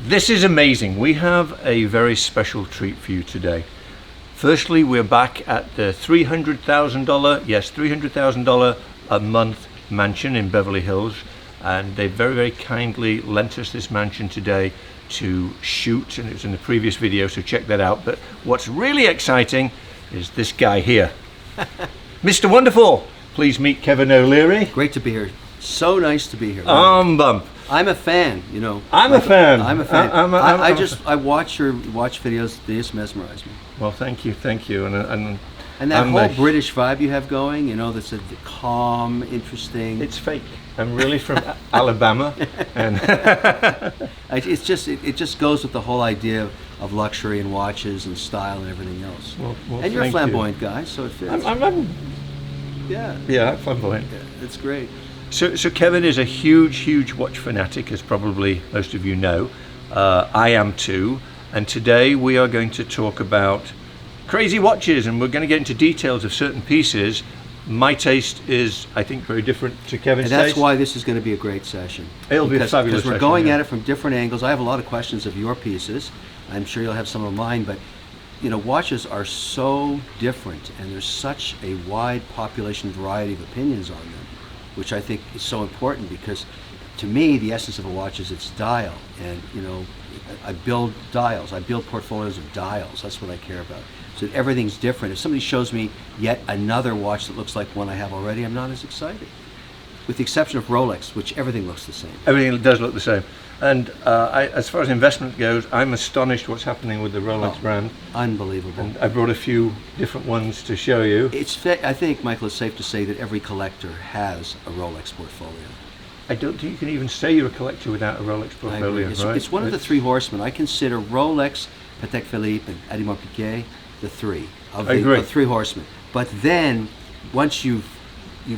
This is amazing. We have a very special treat for you today. Firstly, we're back at the $300,000, yes, $300,000 a month mansion in Beverly Hills. And they very, very kindly lent us this mansion today to shoot, and it was in the previous video, so check that out. But what's really exciting is this guy here. Mr. Wonderful, please meet Kevin O'Leary. Great to be here. So nice to be here. Bump. I'm a fan, you know. I'm a fan. I'm a fan. I watch your videos. They just mesmerize me. Well, thank you, and that whole British vibe you have going, you know, that's a calm, interesting. It's fake. I'm really from Alabama, and it just goes with the whole idea of luxury and watches and style and everything else. Well, and you're a flamboyant guy, so it fits. Yeah, flamboyant. Yeah, it's great. So Kevin is a huge watch fanatic, as probably most of you know. I am too, and today we are going to talk about crazy watches, and we're going to get into details of certain pieces. My taste is, I think, very different to Kevin's taste. And that's taste. why this is going to be a great session. It'll be a fabulous session. Because we're going at it from different angles. I have a lot of questions of your pieces. I'm sure you'll have some of mine, but you know, watches are so different, and there's such a wide population variety of opinions on them, which I think is so important, because to me the essence of a watch is its dial. And you know, I build dials, I build portfolios of dials. That's what I care about. So everything's different. If somebody shows me yet another watch that looks like one I have already, I'm not as excited, with the exception of Rolex, which everything looks the same. Everything does look the same. And as far as investment goes, I'm astonished what's happening with the Rolex brand. Unbelievable. And I brought a few different ones to show you. I think, Michael, it's safe to say that every collector has a Rolex portfolio. I don't think you can even say you're a collector without a Rolex portfolio, right? It's one of the three horsemen. I consider Rolex, Patek Philippe, and Audemars Piguet the three of the three horsemen. But then, once you've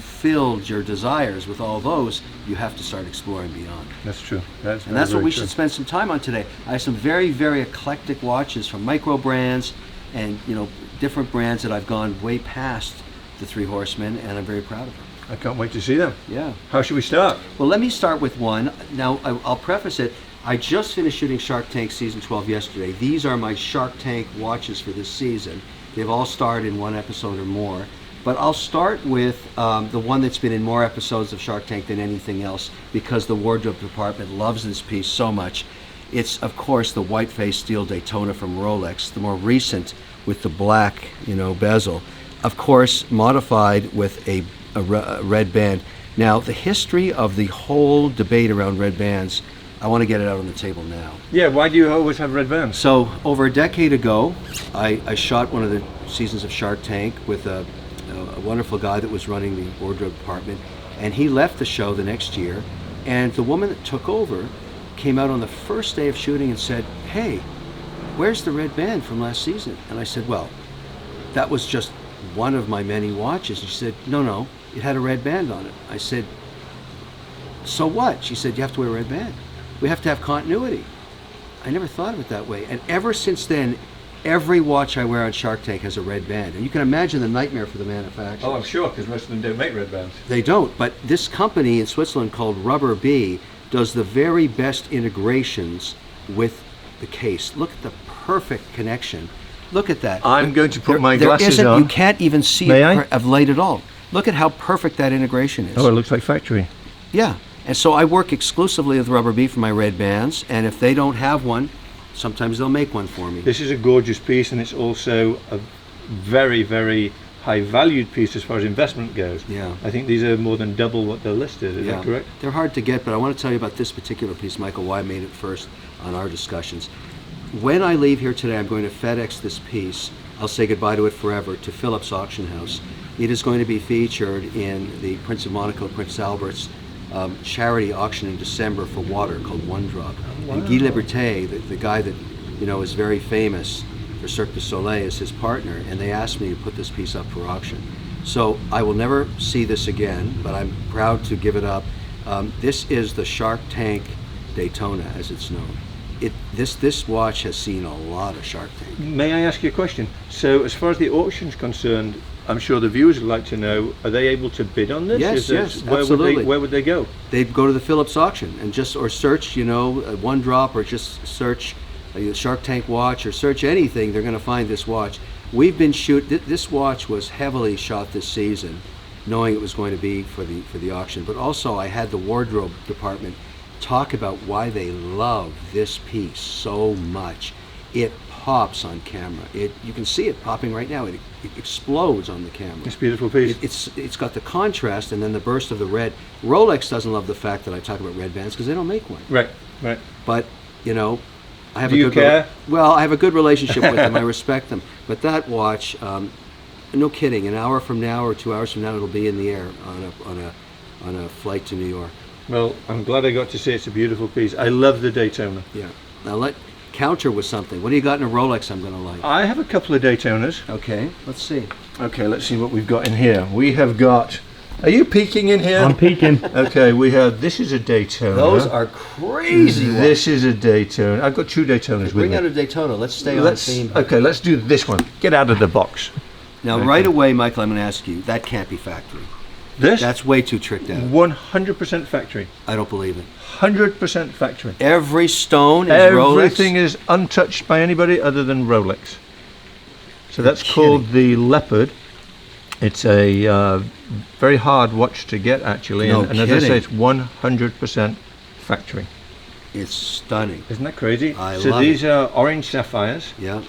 filled your desires with all those, you have to start exploring beyond. That's true. That's what we should spend some time on today. I have some very, very eclectic watches from micro brands and different brands that I've gone way past the three horsemen, and I'm very proud of them. I can't wait to see them. Yeah. How should we start? Well, let me start with one. Now, I'll preface it. I just finished shooting Shark Tank Season 12 yesterday. These are my Shark Tank watches for this season. They've all starred in one episode or more. But I'll start with the one that's been in more episodes of Shark Tank than anything else, because the wardrobe department loves this piece so much. It's, of course, the white-face steel Daytona from Rolex, the more recent with the black, bezel. Of course, modified with a red band. Now, the history of the whole debate around red bands, I want to get it out on the table now. Yeah, why do you always have red bands? So, over a decade ago, I shot one of the seasons of Shark Tank with a wonderful guy that was running the wardrobe department, and he left the show the next year, and the woman that took over came out on the first day of shooting and said, "Hey, where's the red band from last season?" And I said, "Well, that was just one of my many watches." And she said, No, it had a red band on it. I said, "So what?" She said, "You have to wear a red band. We have to have continuity." I never thought of it that way, and ever since then, every watch I wear on Shark Tank has a red band. And you can imagine the nightmare for the manufacturers. Oh, I'm sure, because most of them don't make red bands. They don't, but this company in Switzerland called Rubber Bee does the very best integrations with the case. Look at the perfect connection. Look at that. I'm going to put my glasses on. You can't even see it of light at all. Look at how perfect that integration is. Oh, it looks like factory. Yeah, and so I work exclusively with Rubber Bee for my red bands, and if they don't have one, sometimes they'll make one for me. This is a gorgeous piece, and it's also a very, very high valued piece as far as investment goes. Yeah. I think these are more than double what they're listed. Is that correct? They're hard to get, but I want to tell you about this particular piece, Michael, why I made it first on our discussions. When I leave here today, I'm going to FedEx this piece. I'll say goodbye to it forever, to Phillips Auction House. It is going to be featured in the Prince of Monaco, Prince Albert's charity auction in December for water called One Drop. Wow. And Guy Liberté, the guy that is very famous for Cirque du Soleil, is his partner, and they asked me to put this piece up for auction. So I will never see this again, but I'm proud to give it up. This is the Shark Tank Daytona, as it's known. This watch has seen a lot of Shark Tank. May I ask you a question? So as far as the auction's concerned, I'm sure the viewers would like to know, are they able to bid on this? Yes, yes, where absolutely. Where would they go? They'd go to the Phillips auction and or search, One Drop, or just search a Shark Tank watch, or search anything. They're going to find this watch. We've been this watch was heavily shot this season, knowing it was going to be for the auction. But also, I had the wardrobe department talk about why they love this piece so much. It pops on camera. You can see it popping right now. It explodes on the camera. It's a beautiful piece. It's got the contrast and then the burst of the red. Rolex doesn't love the fact that I talk about red bands because they don't make one. Right. But I have Do you care? Well, I have a good relationship with them. I respect them. But that watch, no kidding, an hour from now or 2 hours from now, it'll be in the air on a flight to New York. Well, I'm glad I got to see it's a beautiful piece. I love the Daytona. Yeah. Now let counter with something. What do you got in a Rolex I'm going to like? I have a couple of Daytonas. Okay, let's see. Okay, let's see what we've got in here. We have got... Are you peeking in here? I'm peeking. Okay, this is a Daytona. Those are crazy ones. This is a Daytona. I've got two Daytonas with me. Bring out a Daytona. Let's stay on theme. Okay, let's do this one. Get out of the box. Now, Okay. right away, Michael, I'm going to ask you, that can't be factory. This? That's way too tricked out. 100% factory. I don't believe it. 100% factory. Every stone is Everything Rolex? is untouched by anybody other than Rolex. So that's kidding. called the Leopard. It's a very hard watch to get, actually. No and as I say, kidding. it's 100% factory. It's stunning. Isn't that crazy? I so love these are orange sapphires, Yeah,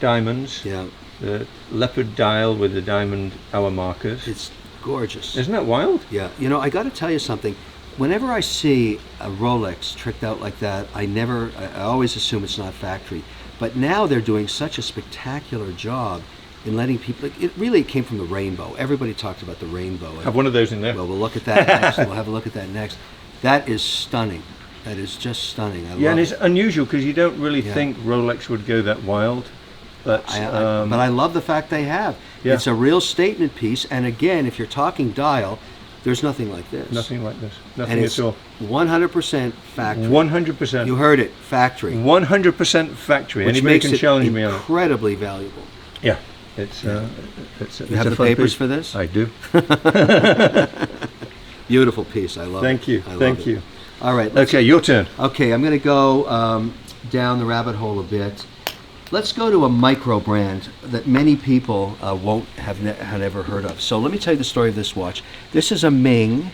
diamonds, yeah. the leopard dial with the diamond hour markers. It's gorgeous. Isn't that wild? Yeah. I got to tell you something. Whenever I see a Rolex tricked out like that, I always assume it's not factory. But now they're doing such a spectacular job in letting people, it really came from the rainbow. Everybody talked about the rainbow. Have one of those in there. Well, we'll look at that next. We'll have a look at that next. That is stunning. That is just stunning. I Yeah, love and it's it. unusual because you don't really Yeah. think Rolex would go that wild. But But I love the fact they have. Yeah. It's a real statement piece. And again, if you're talking dial, there's nothing like this. nothing like this. And Nothing it's at all. 100% factory. 100%. You heard it, factory. 100% factory. Which Anybody makes can it challenge me on it. incredibly valuable. Yeah. It's You it's have a the fun papers piece. for this? I do. Beautiful piece. I love it. Thank you. I love Thank it. you. All right. Okay, your turn. Okay, I'm going to go down the rabbit hole a bit. Let's go to a micro brand that many people won't have ever heard of. So let me tell you the story of this watch. This is a Ming.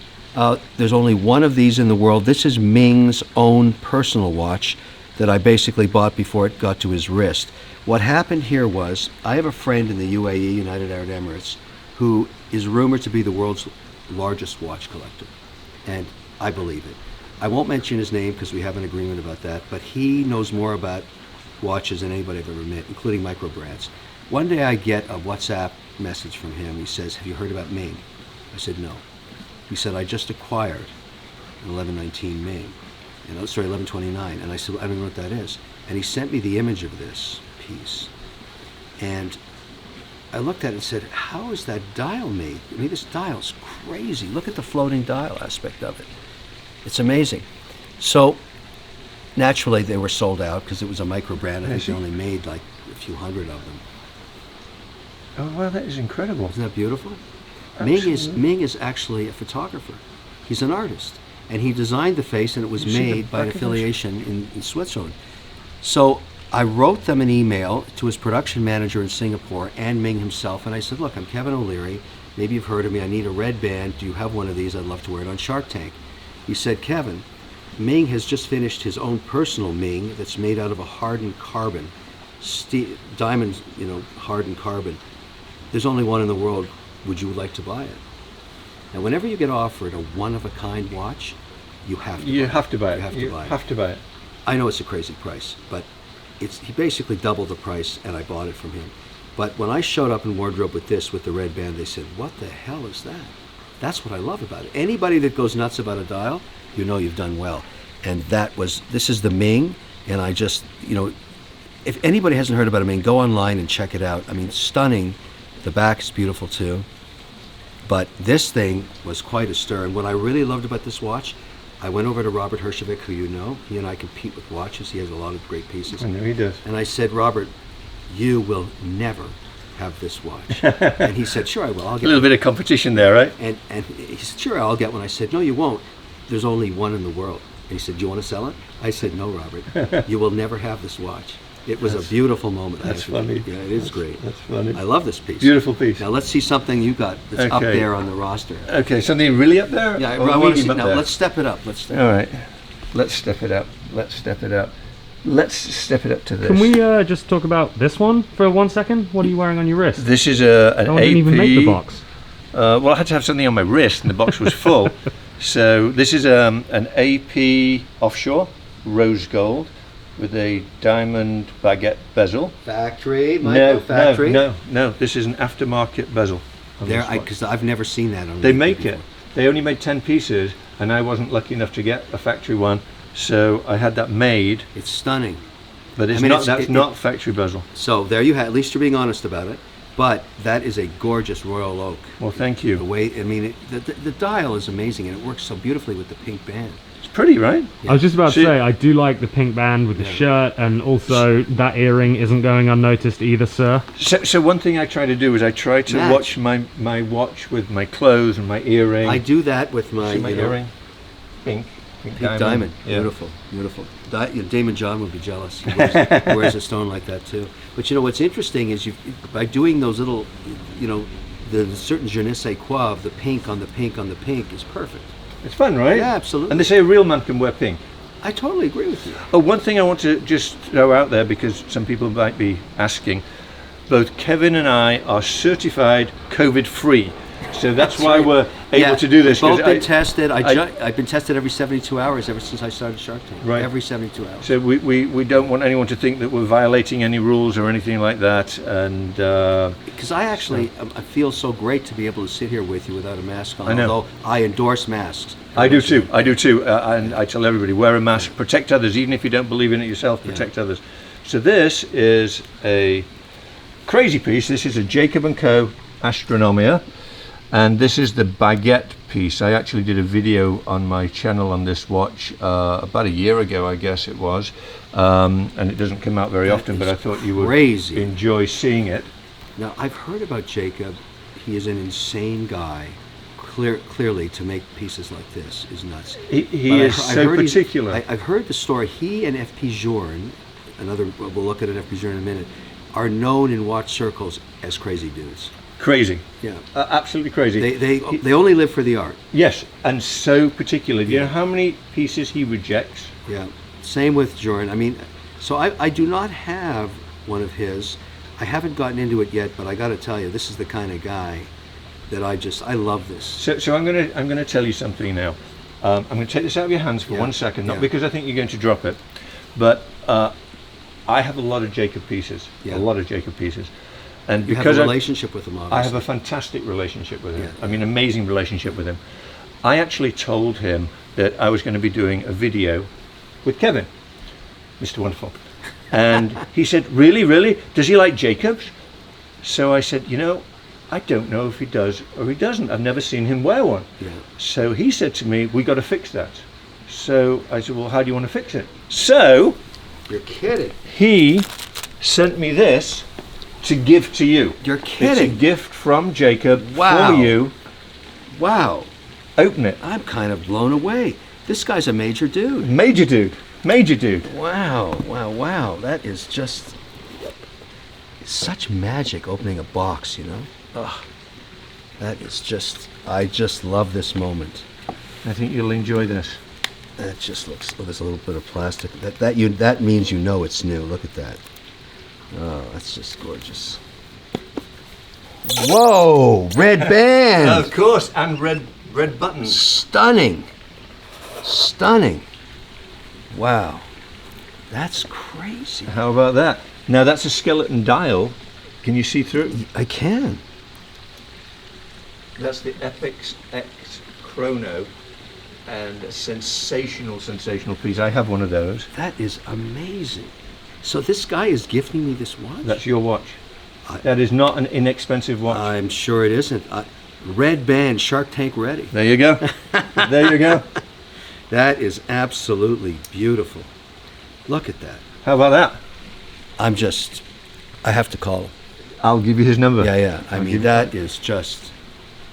There's only one of these in the world. This is Ming's own personal watch that I basically bought before it got to his wrist. What happened here was, I have a friend in the UAE, United Arab Emirates, who is rumored to be the world's largest watch collector. And I believe it. I won't mention his name because we have an agreement about that, but he knows more about watches than anybody I've ever met, including micro brands. One day I get a WhatsApp message from him. He says, "Have you heard about Ming?" I said, "No." He said, "I just acquired an 1119 Ming." 1129. And I said, "I don't know what that is." And he sent me the image of this piece. And I looked at it and said, "How is that dial made? I mean, this dial's crazy. Look at the floating dial aspect of it. It's amazing." So naturally they were sold out because it was a micro brand. I think they only made like a few hundred of them. Oh, wow, that is incredible. Isn't that beautiful? Absolutely. Ming is actually a photographer. He's an artist. And he designed the face, and it was You see the made by an back of this? affiliation in Switzerland. So I wrote them an email to his production manager in Singapore and Ming himself, and I said, "Look, I'm Kevin O'Leary. Maybe you've heard of me. I need a red band. Do you have one of these? I'd love to wear it on Shark Tank." He said, "Kevin, Ming has just finished his own personal Ming that's made out of a hardened carbon, diamond, hardened carbon. There's only one in the world. Would you like to buy it?" Now, whenever you get offered a one-of-a-kind watch, you have to buy it. You have to buy it. You have to You buy it. have to buy it. I know it's a crazy price, but he basically doubled the price, and I bought it from him. But when I showed up in wardrobe with the red band, they said, "What the hell is that?" That's what I love about it. Anybody that goes nuts about a dial, you've done well. And this is the Ming, and I just, if anybody hasn't heard about a Ming, go online and check it out. I mean, stunning. The back is beautiful too. But this thing was quite a stir. And what I really loved about this watch, I went over to Robert Hershevik, who you know. He and I compete with watches. He has a lot of great pieces. I know he does. And I said, "Robert, you will never have this watch? And he said, sure I will. I'll A get little bit of competition there, right? And he said, sure, I'll get one. I said, no, you won't. There's only one in the world. And he said, do you want to sell it? I said, no, Robert. You will never have this watch. It was a beautiful moment. That's actually. funny. Yeah, it is great. That's funny. I love this piece. Beautiful piece. Now let's see something you got that's up Okay. there on the roster. Okay, something really up there? Yeah, Or I want to medium see. up Now there? let's step it up. Let's step All right. Let's step it up. Let's step it up. Let's step it up to this. Can we just talk about this one for 1 second? What are you wearing on your wrist? This is an Oh, AP. I didn't even make the box. Well, I had to have something on my wrist, and the box was full. So this is an AP Offshore rose gold with a diamond baguette bezel. Factory, Michael, factory. No. This is an aftermarket bezel. on There, this watch. because I've never seen that on. They eBay make before. it. They only made 10 pieces, and I wasn't lucky enough to get a factory one, so I had that made. It's stunning. But it's I mean, not. it's- That's not factory bezel. So there you have. At least you're being honest about it. But that is a gorgeous royal oak. Well, thank The you. way, I mean, the dial is amazing, and it works so beautifully with the pink band. It's pretty, right? I was just about to See- say, I do like the pink band with the Yeah. shirt, and also that earring isn't going unnoticed either, sir. So one thing I try to do is I try to Match. watch my watch with my clothes and my earring. I do that with my, See my you know, earring? Pink pink diamond. Yeah. Beautiful, beautiful. Damon John would be jealous. He wears a stone like that too. But you know what's interesting is by doing those little, you know, the certain je ne sais quoi of the pink on the pink on the pink is perfect. It's fun, right? Yeah, absolutely. And they say a real man can wear pink. I totally agree with you. Oh, one thing I want to just throw out there, because some people might be asking, both Kevin and I are certified COVID-free. So that's why right. we're able to do this. We've both 'cause been I- tested. I've been tested every 72 hours ever since I started Shark Tank. Right. Every 72 hours. So we don't want anyone to think that we're violating any rules or anything like that. And Because I actually, I feel so great to be able to sit here with you without a mask on. I know. Although I endorse masks. I do too. And I tell everybody, wear a mask, protect others, even if you don't believe in it yourself, protect others. So this is a crazy piece. This is a Jacob & Co. Astronomia, and this is the Baguette piece. I actually did a video on my channel on this watch about a year ago, I guess it was, and it doesn't come out very often, but I thought you would crazy. enjoy seeing it. Now, I've heard about Jacob. He is an insane guy. Clearly, to make pieces like this is nuts. He But is I so heard he's- particular. I've heard the story. He and FP Journe, we'll look at an FP Journe in a minute, are known in watch circles as crazy dudes. Crazy. Yeah. Absolutely crazy. They only live for the art. Yes, and so particular. Do you know Yeah. how many pieces he rejects? Yeah. Same with Journe. I mean, so I do not have one of his. I haven't gotten into it yet, but I got to tell you, this is the kind of guy that I love this. So I'm gonna tell you something now. I'm gonna take this out of your hands for Yeah, 1 second, not yeah. because I think you're going to drop it, but I have a lot of Jacob pieces. Yeah. A lot of Jacob pieces, and You have because a relationship with him, obviously. I have a fantastic relationship with him. Yeah. I mean, amazing relationship with him. I actually told him that I was going to be doing a video with Kevin, Mr. Wonderful, and he said, "Really? Does he like Jacobs?" So I said, "You know, I don't know if he does or he doesn't. I've never seen him wear one." Yeah. So he said to me, "We got to fix that." So I said, "Well, how do you want to fix it?" So You're kidding. he sent me this to give to you. You're It's a kidding. gift from Jacob Wow. for you. Wow. Open it. I'm kind of blown away. This guy's a major dude. Major dude. Major dude. Wow. That is just such magic opening a box, you know? Ugh. That is just, I just love this moment. I think you'll enjoy this. That just looks, oh, there's a little bit of plastic. That means you know it's new. Look at that. Oh, that's just gorgeous. Whoa, red band. Of course, and red buttons. Stunning. Wow. That's crazy. How about that? Now that's a skeleton dial. Can you see through it? I can. That's the Epix Chrono, and a sensational piece. I have one of those. That is amazing. So this guy is gifting me this watch? That's your watch. That is not an inexpensive watch. I'm sure it isn't. Red band, Shark Tank ready. There you go. There you go. That is absolutely beautiful. Look at that. How about that? I have to call him. I'll give you his number. Yeah. I I'll mean, give that is just,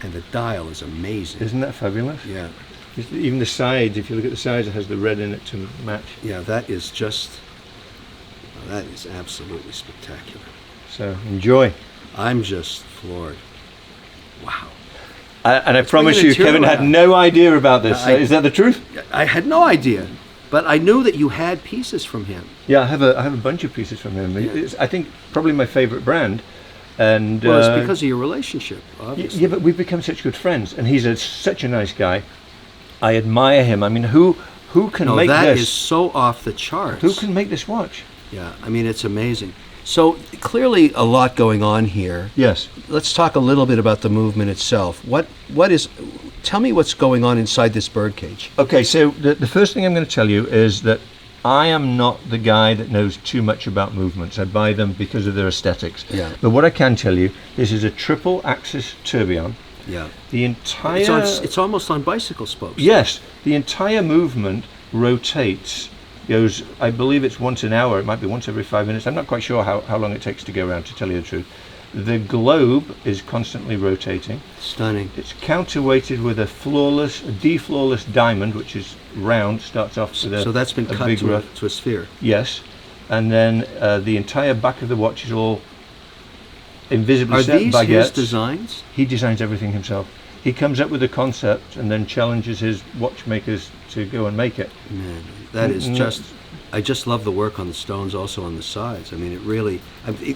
and the dial is amazing. Isn't that fabulous? Yeah. Even the sides, if you look at the sides, it has the red in it to match. Yeah, that is just, that is absolutely spectacular. So enjoy. I'm just floored. Wow. And I Let's promise bring you, the material Kevin had out. no idea about this. I- Is that the truth? I had no idea, but I knew that you had pieces from him. Yeah, I have a bunch of pieces from him. Yeah. It's, I think, probably my favorite brand. And Well, it's because of your relationship, obviously. yeah, but we've become such good friends, and he's such a nice guy. I admire him. I mean, who can No, make that this? is so off the charts. Who can make this watch? Yeah, I mean, it's amazing. So clearly a lot going on here. Yes. Let's talk a little bit about the movement itself. What is, tell me what's going on inside this birdcage. Okay, so the first thing I'm going to tell you is that I am not the guy that knows too much about movements. I buy them because of their aesthetics. Yeah. But what I can tell you, this is a triple axis tourbillon. Yeah. The entire... It's almost on bicycle spokes. Yes, the entire movement rotates, goes, I believe it's once an hour, it might be once every 5 minutes. I'm not quite sure how long it takes to go around, to tell you the truth. The globe is constantly rotating. Stunning. It's counterweighted with a de-flawless diamond, which is round, starts off with a So that's been a cut big to rough. a sphere. Yes, and then the entire back of the watch is all invisibly Are set these his baguettes. designs? He designs everything himself. He comes up with a concept and then challenges his watchmakers to go and make it. Man, that is Mm, just. I just love the work on the stones, also on the sides. I mean, it really.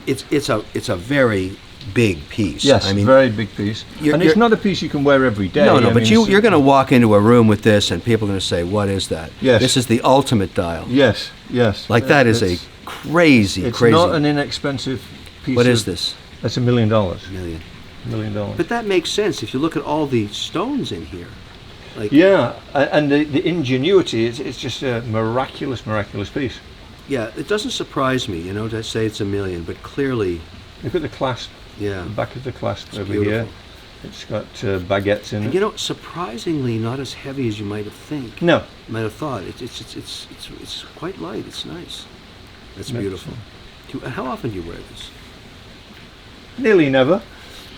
It's a very big piece. Yes, I mean, very big piece. you're- And it's you're- not a piece you can wear every day. no, I but mean, you're going to walk into a room with this, and people are going to say, "What is that?" Yes. This is the ultimate dial. Yes, yes. Like that is a It's- crazy, It's crazy. not an inexpensive piece. What is of- this? That's $1 million. Million. $1 million. But that makes sense if you look at all the stones in here. Like, Yeah, and the ingenuity, it's just a miraculous piece. yeah, it doesn't surprise me, to say it's $1 million, but clearly, Look at the clasp, yeah. the back of the clasp over beautiful. here. It's got baguettes in And it. surprisingly not as heavy as you might have No, might have thought. It's quite light. It's nice. That's That's- beautiful. How often do you wear this? nearly never.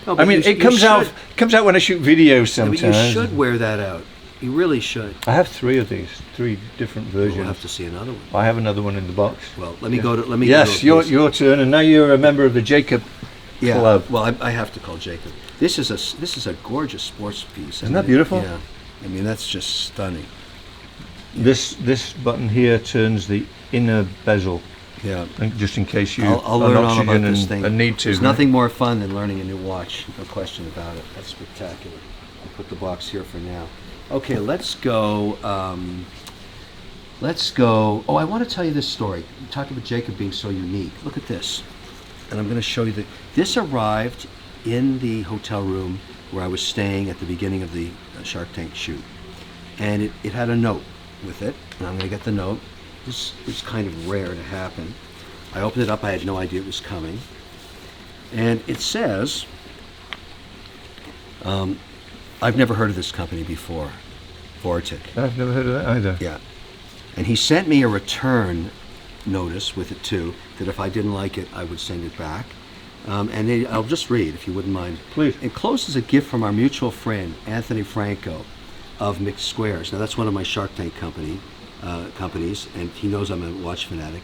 No, I but mean, you it comes out when I shoot videos Yeah, sometimes. but you should wear that out. You really should. I have 3 of these, 3 different We'll versions. have to see another one. I have another one in the box. Well, let me go to. Let me. Yes, go to your turn, and now you're a member of the Jacob Yeah. Club. Well, I have to call Jacob. This is a gorgeous sports piece. Isn't that beautiful? Yeah. I mean, that's just stunning. This button here turns the inner bezel, Yeah. and just in case you I'll an learn all oxygen about this and, thing. and need to. There's right? nothing more fun than learning a new watch. No question about it. That's spectacular. I'll put the box here for now. Okay, let's go. Oh, I want to tell you this story. You talked about Jacob being so unique. Look at this. And I'm going to show you that this arrived in the hotel room where I was staying at the beginning of the Shark Tank shoot. And it had a note with it. And I'm going to get the note. This was kind of rare to happen. I opened it up. I had no idea it was coming. And it says, I've never heard of this company before, Vortic. I've never heard of that either. Yeah. And he sent me a return notice with it too, that if I didn't like it, I would send it back. I'll just read, if you wouldn't mind. Please. Enclosed is a gift from our mutual friend, Anthony Franco of Mixed Squares. Now, that's one of my Shark Tank companies, and he knows I'm a watch fanatic.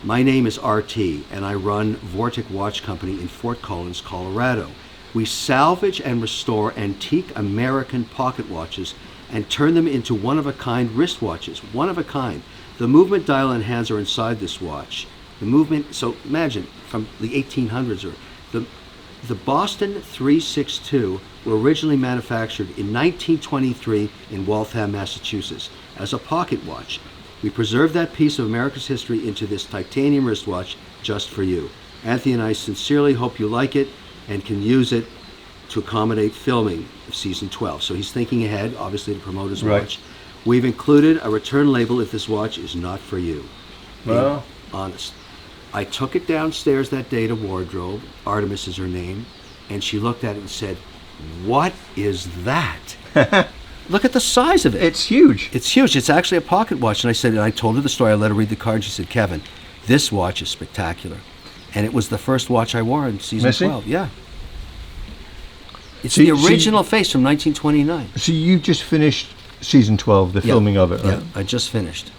My name is RT, and I run Vortic Watch Company in Fort Collins, Colorado. We salvage and restore antique American pocket watches and turn them into one-of-a-kind wristwatches. One of a kind. The movement dial and hands are inside this watch. The movement, so imagine, from the 1800s, or the Boston 362 were originally manufactured in 1923 in Waltham, Massachusetts, as a pocket watch. We preserved that piece of America's history into this titanium wristwatch just for you. Anthony and I sincerely hope you like it and can use it to accommodate filming of season 12. So he's thinking ahead, obviously, to promote his Right. watch. We've included a return label if this watch is not for you. Well. Being honest. I took it downstairs that day to wardrobe. Artemis is her name. And she looked at it and said, "What is that?" Look at the size of it. It's huge. It's huge. It's actually a pocket watch. And I told her the story. I let her read the card. She said, "Kevin, this watch is spectacular." and it was the first watch I wore in season Missy? 12. Yeah. It's See- the see- original face from 1929. So you just finished season 12, the filming of it, right? Yeah, I just finished.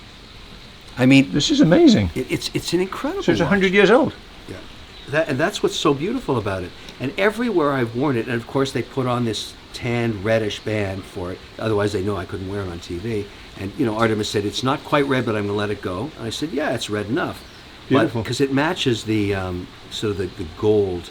I mean, This is amazing. it's an incredible So it's watch. 100 years old. Yeah. And that's what's so beautiful about it. And everywhere I've worn it, and of course they put on this tan reddish band for it. Otherwise they know I couldn't wear it on TV. And Artemis said, it's not quite red, but I'm going to let it go. And I said, yeah, it's red enough. Beautiful. Because it matches the sort of the gold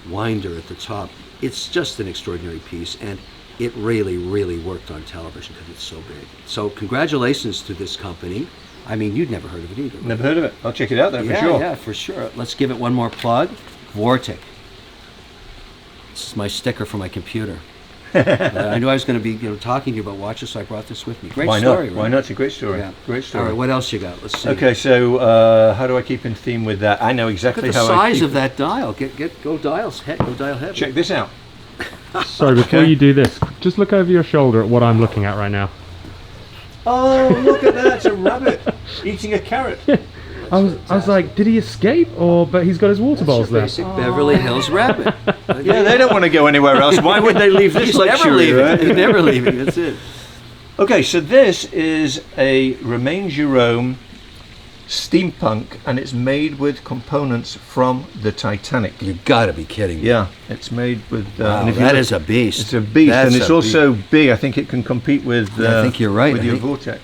winder at the top. It's just an extraordinary piece, and it really, really worked on television because it's so big. So congratulations to this company. I mean, you'd never heard of it either. Right? Never heard of it. I'll check it out then Yeah, for sure. yeah, for sure. Let's give it one more plug. Vortic. This is my sticker for my computer. I knew I was going to be, talking to you about watches, so I brought this with me. Great Why story, not? right? Why not? It's a great story. Yeah. Great story. All right, what else you got? Let's see. Okay, so how do I keep in theme with that? I know Look exactly at the how I size keep of that dial. Go dial heavy. Check this out. So before Okay. you do this, just look over your shoulder at what I'm looking at right now. Oh, look at that! It's a rabbit eating a carrot. I was like, did he escape? But he's got his water bowls there. Basic Beverly Hills rabbit. Yeah, they don't want to go anywhere else. Why would they leave this He's never luxury? leaving. Right? He's never leaving. That's it. Okay, so this is a Romain Jerome steampunk, and it's made with components from the Titanic. You got to be kidding me. Yeah, it's made with. Wow, and if you that look- is a beast. It's a beast, That's and it's a also big. I think it can compete with. I think you're right. With I your think- Vortex.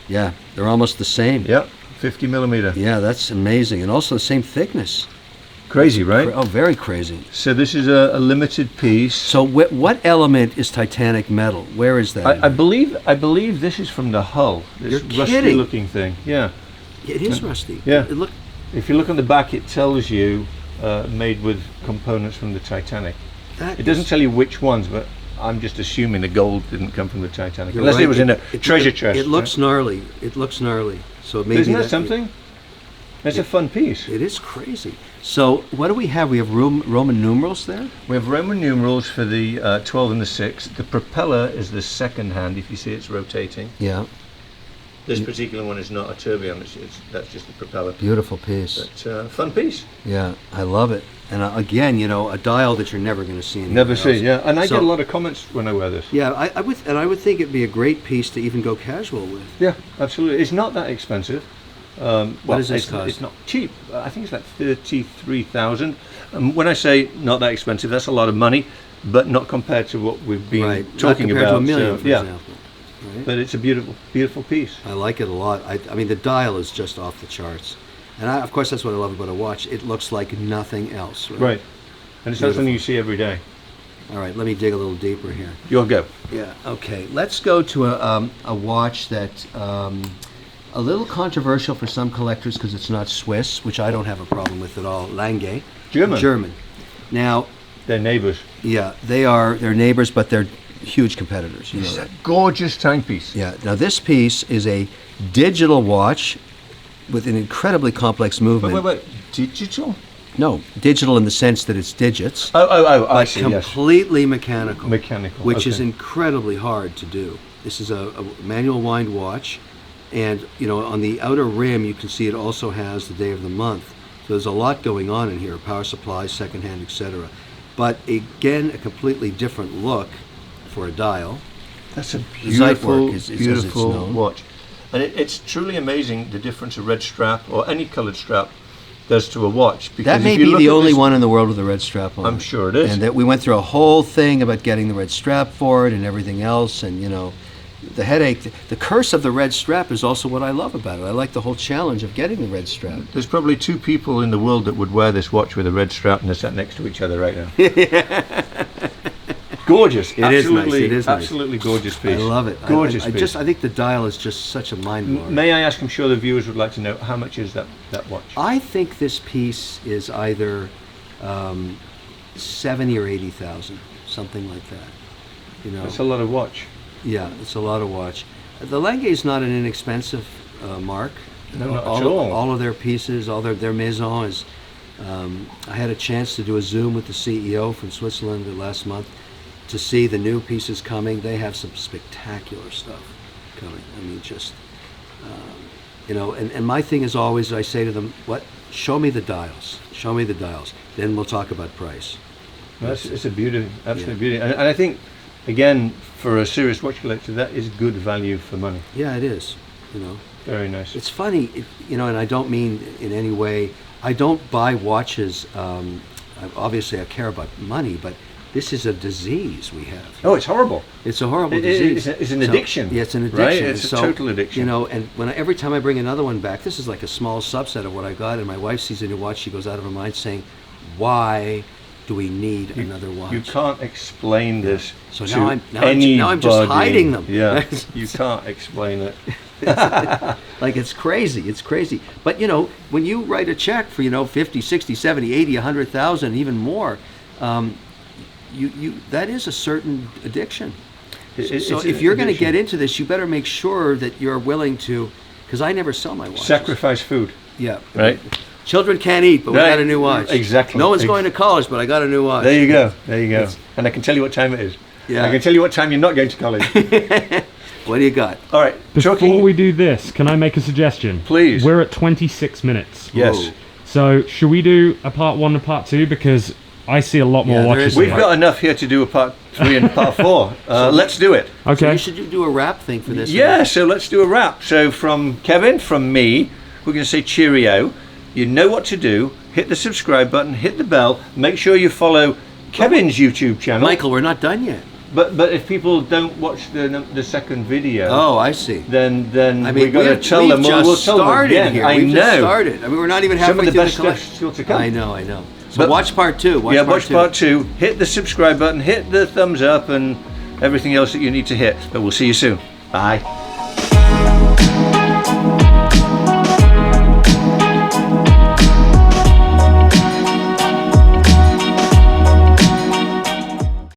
Yeah, they're almost the same. Yeah, 50 millimeter. Yeah, that's amazing. And also the same thickness. Crazy, right? Oh, very crazy. So this is a limited piece. So what element is Titanic metal? Where is that? I believe this is from the hull. This You're rusty kidding. looking thing. Yeah. It is rusty. Yeah. Look, If you look on the back, it tells you made with components from the Titanic. that It doesn't is- tell you which ones, but I'm just assuming the gold didn't come from the Titanic, you're unless right. it was in a treasure it, chest. It looks gnarly. It looks gnarly. So maybe Isn't that something? It's a fun piece. It is crazy. So what do we have? We have Roman numerals there. We have Roman numerals for the 12 and the 6. The propeller is the second hand. If you see, it's rotating. Yeah. This particular one is not a tourbillon. That's just the propeller. Beautiful piece. But fun piece. Yeah, I love it. And again, a dial that you're never going to see anywhere Never else. see. Yeah, and I So- get a lot of comments when I wear this. Yeah, I would think it'd be a great piece to even go casual with. Yeah, absolutely. It's not that expensive. What does this it's, cost? It's not cheap. I think it's like 33,000. When I say not that expensive, that's a lot of money, but not compared to what we've been Right. talking Not compared about. to a million, so, for yeah, example. Right? but it's a beautiful, beautiful piece. I like it a lot. I mean, the dial is just off the charts. And of course, that's what I love about a watch. It looks like nothing else. Right. Right, and it's not Beautiful. something you see every day. All right, let me dig a little deeper here. You'll go. Yeah. Okay. Let's go to a watch that a little controversial for some collectors because it's not Swiss, which I don't have a problem with at all. Lange. German. German. Now, They're neighbours. yeah, they're neighbors, but they're huge competitors. You know It's that. a gorgeous timepiece. Yeah. Now this piece is a digital watch with an incredibly complex movement. Wait. Digital? No, digital in the sense that it's digits, Oh, I but see. Yes. completely mechanical. Mechanical. Which is okay. incredibly hard to do. This is a manual wind watch, and on the outer rim you can see it also has the day of the month. So there's a lot going on in here: power supply, secondhand, etc. But again, a completely different look for a dial. That's a The Zeitwerk beautiful, is as it's beautiful known. watch. And it's truly amazing the difference a red strap or any coloured strap does to a watch. Because That may if you be look the at only this- one in the world with a red strap on. I'm sure it is. And that we went through a whole thing about getting the red strap for it and everything else, and the headache, the curse of the red strap is also what I love about it. I like the whole challenge of getting the red strap. There's probably two people in the world that would wear this watch with a red strap and they're sat next to each other right now. Gorgeous. It is nice, Absolutely, it is nice. absolutely gorgeous piece. I love it. Gorgeous I piece. think the dial is just such a mind blower. May I ask, I'm sure the viewers would like to know, how much is that watch? I think this piece is either 70 or 80,000, something like that. That's a lot of watch. Yeah, it's a lot of watch. The Lange is not an inexpensive mark. No, not at all. all. All of their pieces, all their maison is. I had a chance to do a Zoom with the CEO from Switzerland last month to see the new pieces coming. They have some spectacular stuff coming. I mean, just and my thing is always, I say to them, what show me the dials. Show me the dials. Then we'll talk about price. It's a beauty, absolute Yeah. beauty. And I think, again, for a serious watch collector, that is good value for money. Yeah, it is. You know, Very nice. it's funny, you know, and I don't mean in any way. I don't buy watches. Obviously, I care about money, but this is a disease we have. Oh, it's horrible. It's a horrible disease. It's an addiction. Yeah, it's an addiction. Right? It's a total addiction. You know, and every time I bring another one back, this is like a small subset of what I got, and my wife sees a new watch, she goes out of her mind saying, "Why do we need another watch?" You can't explain this So to now I'm just anybody. hiding them. Yeah, you can't explain it. Like, it's crazy. It's crazy. But, you know, when you write a check for, 50, 60, 70, 80, 100,000, even more, that is a certain addiction. So if you're going to get into this, you better make sure that you're willing to, because I never sell my watches. Sacrifice food. Yeah. Right. Children can't eat, but we Right. got a new watch. Exactly. No one's going to college, but I got a new watch. There you go. There you go. And I can tell you what time it is. Yeah. I can tell you what time you're not going to college. What do you got? All right. Before we do this, can I make a suggestion? Please. We're at 26 minutes. Yes. Whoa. So should we do a part 1 and part 2? Because I see a lot more Yeah, there watches. is- We've than got enough here to do a part 3 and part 4. Let's do it. that. So Okay. you should do a wrap thing for this. Yeah, so let's do a wrap. So from Kevin, from me, we're going to say cheerio. You know what to do. Hit the subscribe button, hit the bell. Make sure you follow Kevin's YouTube channel. Michael, we're not done yet. But if people don't watch the second video, Oh, I see. then I we're mean, going to tell them. we've We'll just tell them started again. here. I We've know. just started. I mean, we're not even Some halfway of the through best the collection. stuff's still to come. I know. So But- watch part 2. Watch part 2. Hit the subscribe button, hit the thumbs up, and everything else that you need to hit. But we'll see you soon. Bye.